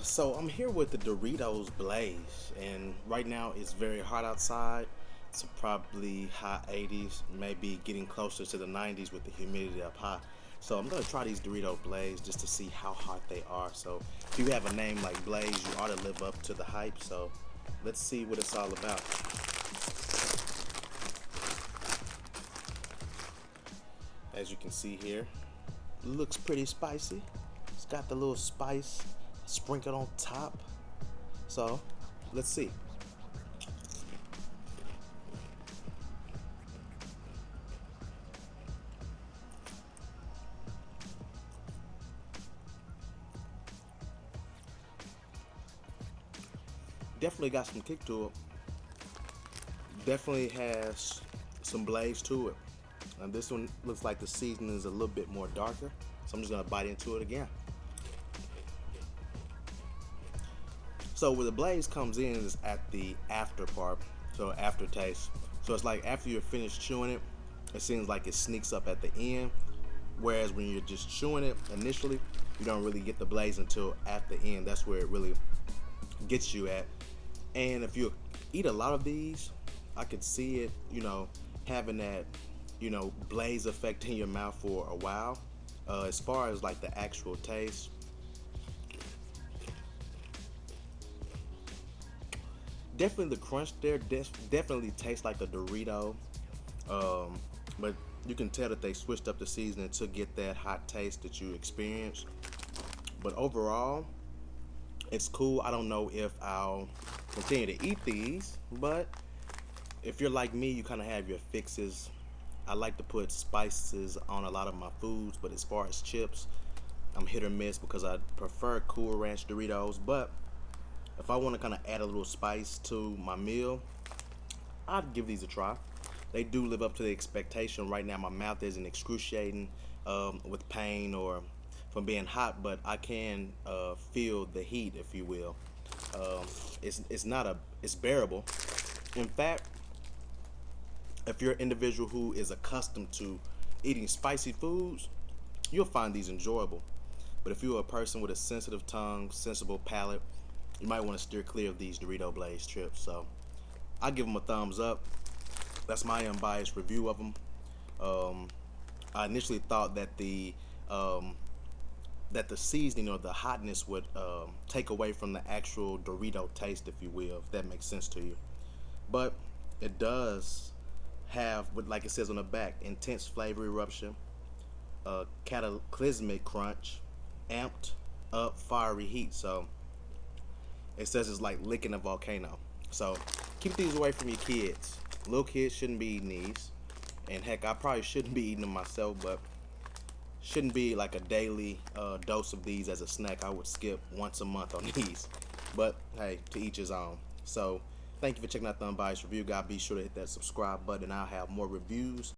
So I'm here with the Doritos Blaze, and right now it's very hot outside. It's probably high 80s, maybe getting closer to the 90s with the humidity up high. So I'm gonna try these Dorito Blaze just to see how hot they are. So if you have a name like Blaze, you ought to live up to the hype. So let's see what it's all about. As you can see here, looks pretty spicy. It's got the little spice sprinkled on top. So let's see. Definitely got some kick to it. Definitely has some blaze to it. And this one looks like the seasoning is a little bit more darker. So I'm just gonna bite into it again. So where the blaze comes in is at the after part, so aftertaste. So it's like after you're finished chewing it, it seems like it sneaks up at the end. Whereas when you're just chewing it initially, you don't really get the blaze until at the end. That's where it really gets you at. And if you eat a lot of these, I could see it, having that, blaze effect in your mouth for a while. As far as like the actual taste, definitely the crunch there definitely tastes like a Dorito, but you can tell that they switched up the seasoning to get that hot taste that you experience. But overall, it's cool. I don't know if I'll continue to eat these, but if you're like me, you kind of have your fixes. I like to put spices on a lot of my foods, but as far as chips, I'm hit or miss because I prefer Cool Ranch Doritos. But if I want to kind of add a little spice to my meal, I'd give these a try. They do live up to the expectation. Right now, my mouth isn't excruciating with pain or from being hot, but I can feel the heat, if you will. It's not a it's bearable. In fact, if you're an individual who is accustomed to eating spicy foods, you'll find these enjoyable. But if you're a person with a sensitive tongue, sensible palate, you might want to steer clear of these Dorito Blaze chips. So I give them a thumbs up. That's my unbiased review of them. Um, I initially thought that the seasoning or the hotness would take away from the actual Dorito taste, if you will, if that makes sense to you. But it does have, like it says on the back, intense flavor eruption, cataclysmic crunch, amped up fiery heat. So it says it's like licking a volcano. So keep these away from your kids. Little kids shouldn't be eating these. And heck, I probably shouldn't be eating them myself, but shouldn't be like a daily dose of these as a snack. I would skip once a month on these. But hey, to each his own. So thank you for checking out the Unbiased Review, guys. Be sure to hit that subscribe button. I'll have more reviews